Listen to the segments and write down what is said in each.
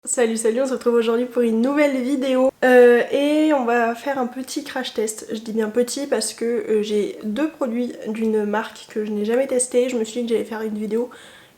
Salut, on se retrouve aujourd'hui pour une nouvelle vidéo et on va faire un petit crash test. Je dis bien petit parce que j'ai deux produits d'une marque que je n'ai jamais testé. Je me suis dit que j'allais faire une vidéo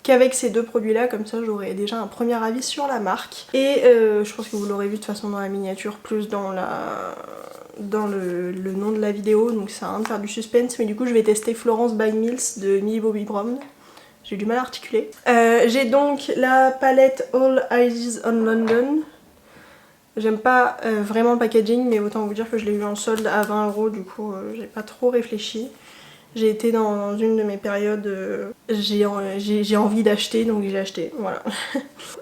qu'avec ces deux produits là, comme ça j'aurai déjà un premier avis sur la marque. Et je pense que vous l'aurez vu de toute façon dans la miniature, plus dans le nom de la vidéo, donc ça sert à rien de faire du suspense. Mais du coup je vais tester Florence by Mills de Millie Bobby Brown. J'ai du mal à articuler. J'ai donc la palette All Eyes on London. J'aime pas vraiment le packaging, mais autant vous dire que je l'ai eu en solde à 20 €, du coup j'ai pas trop réfléchi. J'ai été dans une de mes périodes, j'ai envie d'acheter, donc j'ai acheté, voilà.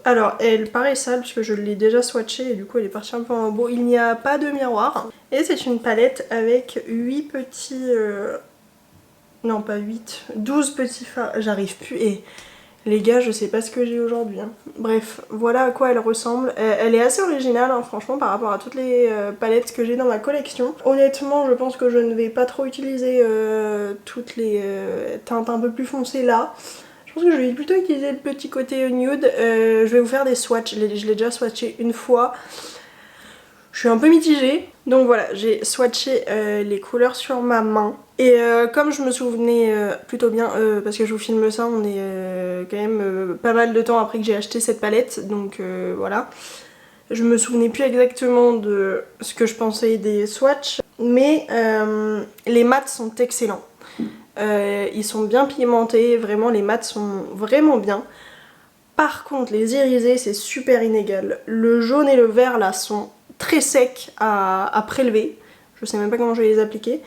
Alors elle paraît sale parce que je l'ai déjà swatchée et du coup elle est partie un peu en beau. Il n'y a pas de miroir. Et c'est une palette avec 8 petits... non pas 8, 12 petits fards, j'arrive plus et les gars je sais pas ce que j'ai aujourd'hui. Hein. Bref, voilà à quoi elle ressemble. Elle est assez originale hein, franchement par rapport à toutes les palettes que j'ai dans ma collection. Honnêtement je pense que je ne vais pas trop utiliser toutes les teintes un peu plus foncées là. Je pense que je vais plutôt utiliser le petit côté nude. Je vais vous faire des swatchs, je l'ai déjà swatché une fois. Je suis un peu mitigée. Donc voilà, j'ai swatché les couleurs sur ma main. Et comme je me souvenais plutôt bien, parce que je vous filme ça, on est quand même pas mal de temps après que j'ai acheté cette palette, donc voilà. Je me souvenais plus exactement de ce que je pensais des swatchs, mais les mats sont excellents. Ils sont bien pigmentés, vraiment les mats sont vraiment bien. Par contre les irisés c'est super inégal. Le jaune et le vert là sont très secs à prélever. Je sais même pas comment je vais les appliquer.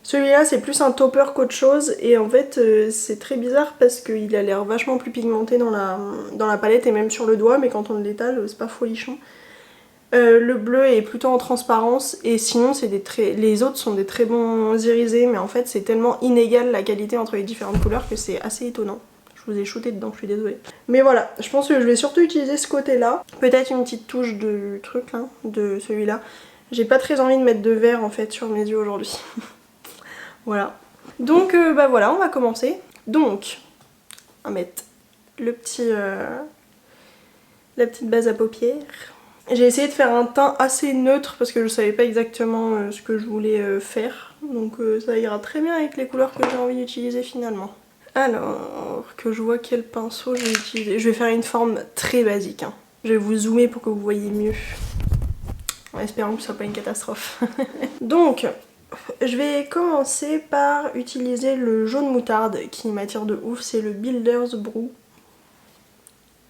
Celui-là c'est plus un topper qu'autre chose et en fait c'est très bizarre parce qu'il a l'air vachement plus pigmenté dans la palette et même sur le doigt, mais quand on l'étale c'est pas folichon. Le bleu est plutôt en transparence et sinon les autres sont des très bons irisés, mais en fait c'est tellement inégal la qualité entre les différentes couleurs que c'est assez étonnant. Je vous ai shooté dedans, je suis désolée. Mais voilà, je pense que je vais surtout utiliser ce côté-là. Peut-être une petite touche de truc là, de celui-là. J'ai pas très envie de mettre de vert en fait sur mes yeux aujourd'hui. Voilà. Donc bah voilà, on va commencer. Donc, on va mettre le petit, la petite base à paupières. J'ai essayé de faire un teint assez neutre parce que je savais pas exactement ce que je voulais faire. Donc ça ira très bien avec les couleurs que j'ai envie d'utiliser finalement. Alors, que je vois quel pinceau je vais utiliser. Je vais faire une forme très basique. Hein. Je vais vous zoomer pour que vous voyez mieux. En espérant que ce soit pas une catastrophe. Donc, je vais commencer par utiliser le jaune moutarde qui m'attire de ouf. C'est le Builder's Brew.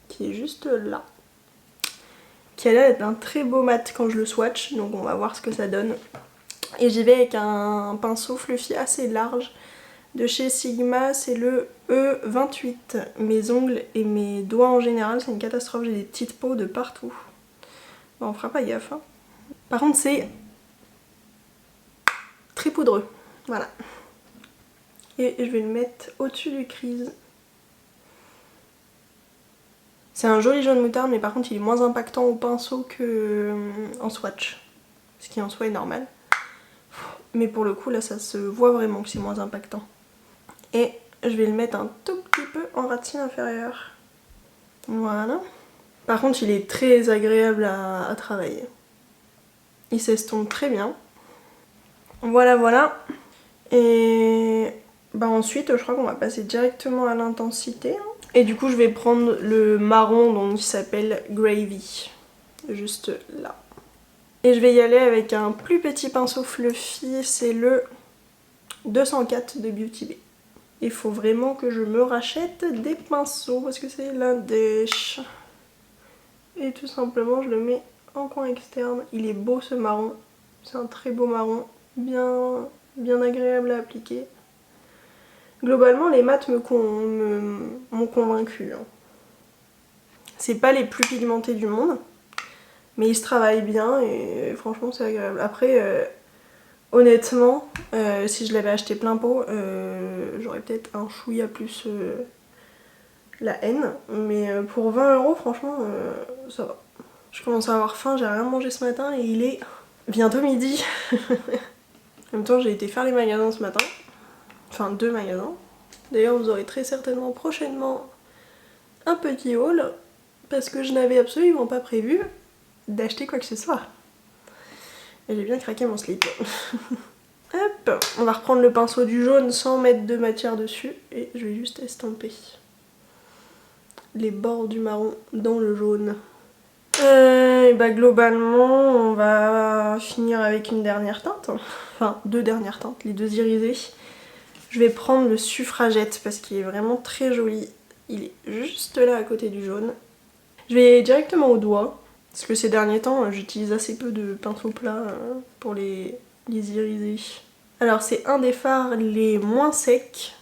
Qui est juste là. Qui a l'air d'être un très beau mat quand je le swatch. Donc on va voir ce que ça donne. Et j'y vais avec un pinceau fluffy assez large. De chez Sigma, c'est le E28. Mes ongles et mes doigts en général, c'est une catastrophe, j'ai des petites peaux de partout. Bon, on fera pas gaffe. Hein. Par contre, c'est très poudreux. Voilà. Et je vais le mettre au-dessus du crease. C'est un joli jaune moutarde, mais par contre, il est moins impactant au pinceau qu'en swatch. Ce qui en soi est normal. Mais pour le coup, là, ça se voit vraiment que c'est moins impactant. Et je vais le mettre un tout petit peu en ratine inférieure. Voilà. Par contre, il est très agréable à travailler. Il s'estompe très bien. Voilà, voilà. Et bah ensuite, je crois qu'on va passer directement à l'intensité. Et du coup, je vais prendre le marron donc, qui s'appelle Gravy. Juste là. Et je vais y aller avec un plus petit pinceau fluffy. C'est le 204 de Beauty Bay. Il faut vraiment que je me rachète des pinceaux parce que c'est l'indèche. Et tout simplement je le mets en coin externe. Il est beau ce marron. C'est un très beau marron. Bien agréable à appliquer. Globalement les mats m'ont convaincu. Hein. C'est pas les plus pigmentés du monde. Mais ils se travaillent bien et franchement c'est agréable. Après... honnêtement, si je l'avais acheté plein pot, j'aurais peut-être un chouïa plus la haine. Mais pour 20 €, franchement, ça va. Je commence à avoir faim, j'ai rien mangé ce matin et il est bientôt midi. En même temps, j'ai été faire les magasins ce matin. Enfin, 2 magasins. D'ailleurs, vous aurez très certainement prochainement un petit haul. parce que je n'avais absolument pas prévu d'acheter quoi que ce soit. Et j'ai bien craqué mon slip. Hop, on va reprendre le pinceau du jaune sans mettre de matière dessus et je vais juste estomper les bords du marron dans le jaune. Et bah globalement on va finir avec une dernière teinte, enfin 2 dernières teintes, les 2 irisés. Je vais prendre le suffragette parce qu'il est vraiment très joli, il est juste là à côté du jaune. Je vais directement au doigt parce que ces derniers temps j'utilise assez peu de pinceau plat pour les irisés. Alors c'est un des fards les moins secs,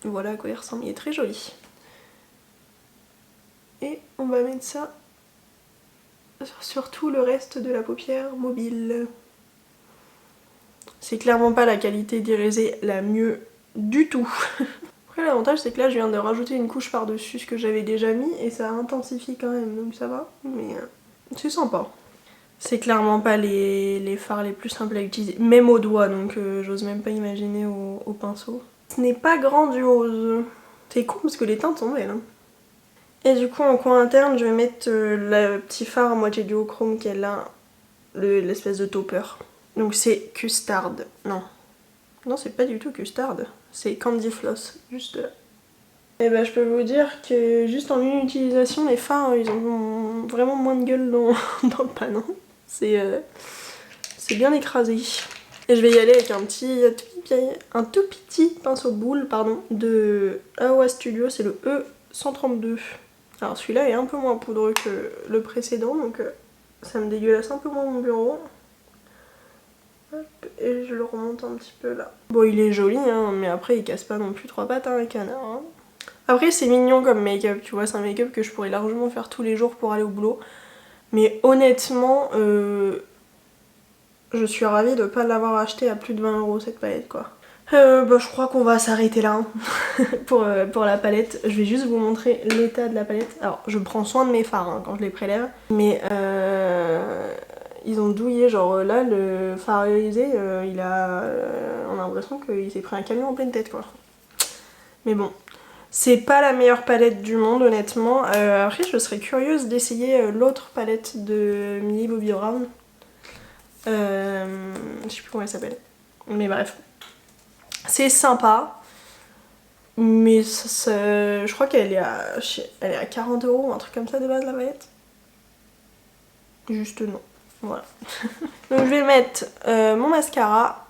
voilà à quoi il ressemble, il est très joli. Et on va mettre ça sur tout le reste de la paupière mobile. C'est clairement pas la qualité d'irisé la mieux du tout. Après l'avantage c'est que là je viens de rajouter une couche par dessus ce que j'avais déjà mis et ça intensifie quand même, donc ça va, mais c'est sympa. C'est clairement pas les fards les plus simples à utiliser, même au doigt, donc j'ose même pas imaginer au pinceau. Ce n'est pas grandiose. C'est con parce que les teintes sont belles, hein. Et du coup en coin interne je vais mettre le petit fard à moitié duochrome qui est là, l'espèce de topper. Donc c'est Custard, non c'est pas du tout Custard, c'est Candy Floss, juste là. Et bah je peux vous dire que juste en une utilisation les fards ils ont vraiment moins de gueule dans le panneau. C'est bien écrasé. Et je vais y aller avec un tout petit pinceau boule pardon, de Aowa Studio, c'est le E132. Alors celui-là est un peu moins poudreux que le précédent, donc ça me dégueulasse un peu moins mon bureau. Hop, et je le remonte un petit peu là. Bon il est joli hein, mais après il casse pas non plus 3 pattes un canard. Hein. Après c'est mignon comme make-up, tu vois, c'est un make-up que je pourrais largement faire tous les jours pour aller au boulot. Mais honnêtement, je suis ravie de pas l'avoir acheté à plus de 20 € cette palette quoi. Bah, je crois qu'on va s'arrêter là hein, pour la palette. Je vais juste vous montrer l'état de la palette. Alors je prends soin de mes fards hein, quand je les prélève, mais ils ont douillé, genre là le fard irisé on a l'impression qu'il s'est pris un camion en pleine tête quoi. Mais bon, c'est pas la meilleure palette du monde honnêtement. Après je serais curieuse d'essayer l'autre palette de Millie Bobby Brown. Je sais plus comment elle s'appelle, mais bref. C'est sympa, mais je crois qu'elle est à 40 € ou un truc comme ça de base la palette. Juste non, voilà. Donc je vais mettre mon mascara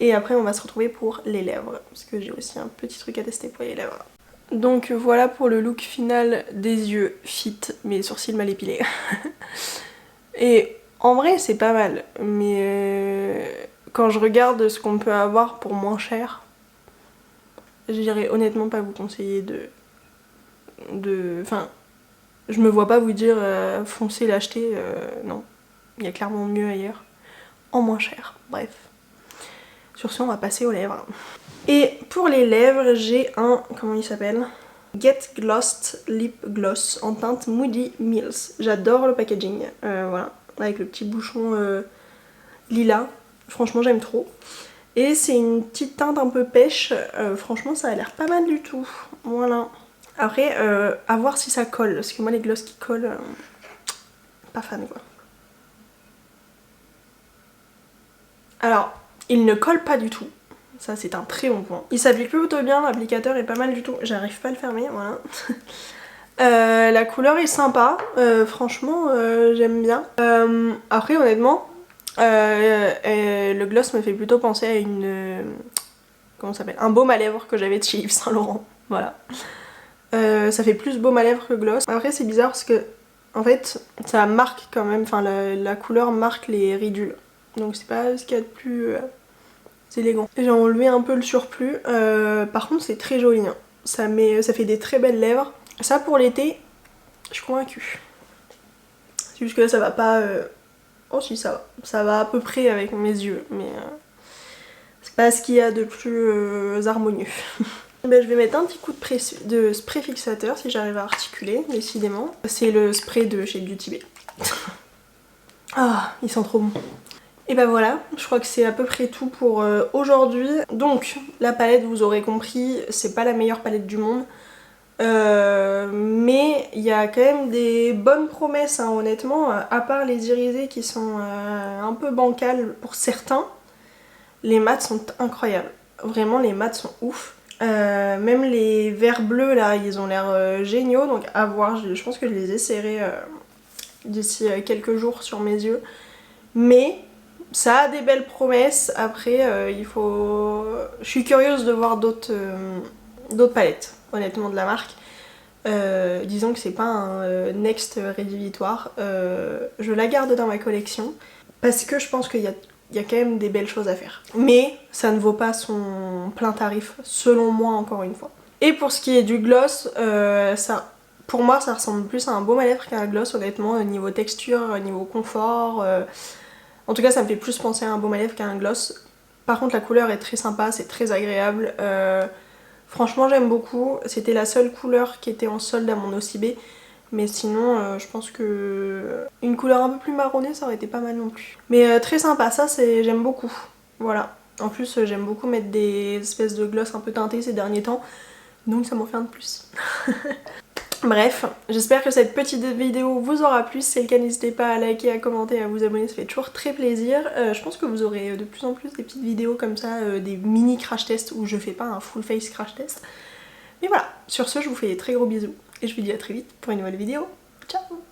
et après on va se retrouver pour les lèvres parce que j'ai aussi un petit truc à tester pour les lèvres. Donc voilà pour le look final des yeux fit, mes sourcils mal épilés. Et en vrai c'est pas mal, mais quand je regarde ce qu'on peut avoir pour moins cher, j'irais honnêtement pas vous conseiller Enfin, je me vois pas vous dire foncez l'acheter, non. Il y a clairement mieux ailleurs, en moins cher, bref. Sur ce on va passer aux lèvres. Et pour les lèvres j'ai un, comment il s'appelle ? Get Glossed Lip Gloss en teinte Moody Mills. J'adore le packaging, voilà, avec le petit bouchon lilas, franchement j'aime trop. Et c'est une petite teinte un peu pêche, franchement ça a l'air pas mal du tout, voilà. Après, à voir si ça colle, parce que moi les glosses qui collent, pas fan quoi. Alors, il ne colle pas du tout, ça c'est un très bon point. Il s'applique plutôt bien, l'applicateur est pas mal du tout, j'arrive pas à le fermer, voilà. La couleur est sympa, franchement j'aime bien. Après honnêtement, le gloss me fait plutôt penser à comment ça s'appelle, un baume à lèvres que j'avais de chez Yves Saint Laurent, voilà. Ça fait plus baume à lèvres que gloss. Après c'est bizarre parce que en fait ça marque quand même, enfin la couleur marque les ridules. Donc c'est pas ce qu'il y a de plus élégant. J'ai enlevé un peu le surplus, par contre c'est très joli, hein. Ça fait des très belles lèvres. Ça pour l'été, je suis convaincue. C'est juste que là ça va pas... Oh si ça va. Ça va à peu près avec mes yeux, mais c'est pas ce qu'il y a de plus harmonieux. Ben, je vais mettre un petit coup de spray fixateur si j'arrive à articuler, décidément. C'est le spray de chez Beauty Bay. Ah, ils sont trop bons. Et ben voilà, je crois que c'est à peu près tout pour aujourd'hui. Donc, la palette, vous aurez compris, c'est pas la meilleure palette du monde. Mais il y a quand même des bonnes promesses, hein, honnêtement, à part les irisés qui sont un peu bancales pour certains, les mats sont incroyables. Vraiment, les mats sont ouf. Même les verts bleus là, ils ont l'air géniaux, donc à voir. Je pense que je les essaierai d'ici quelques jours sur mes yeux. Mais ça a des belles promesses. Après, il faut. Je suis curieuse de voir d'autres palettes, honnêtement, de la marque. Disons que c'est pas un next rédhibitoire. Je la garde dans ma collection parce que je pense qu'il y a quand même des belles choses à faire. Mais ça ne vaut pas son plein tarif, selon moi, encore une fois. Et pour ce qui est du gloss, pour moi ça ressemble plus à un baume à lèvres qu'à un gloss, honnêtement, niveau texture, niveau confort. En tout cas, ça me fait plus penser à un baume à lèvres qu'à un gloss. Par contre, la couleur est très sympa, c'est très agréable. Franchement, j'aime beaucoup. C'était la seule couleur qui était en solde à mon OCB. Mais sinon, je pense que une couleur un peu plus marronnée, ça aurait été pas mal non plus. Mais très sympa, ça j'aime beaucoup. Voilà. En plus, j'aime beaucoup mettre des espèces de gloss un peu teintés ces derniers temps. Donc ça m'en fait un de plus. Bref, j'espère que cette petite vidéo vous aura plu. Si c'est le cas, n'hésitez pas à liker, à commenter, à vous abonner, ça fait toujours très plaisir. Je pense que vous aurez de plus en plus des petites vidéos comme ça, des mini crash tests où je fais pas un full face crash test. Mais voilà, sur ce, je vous fais des très gros bisous et je vous dis à très vite pour une nouvelle vidéo. Ciao!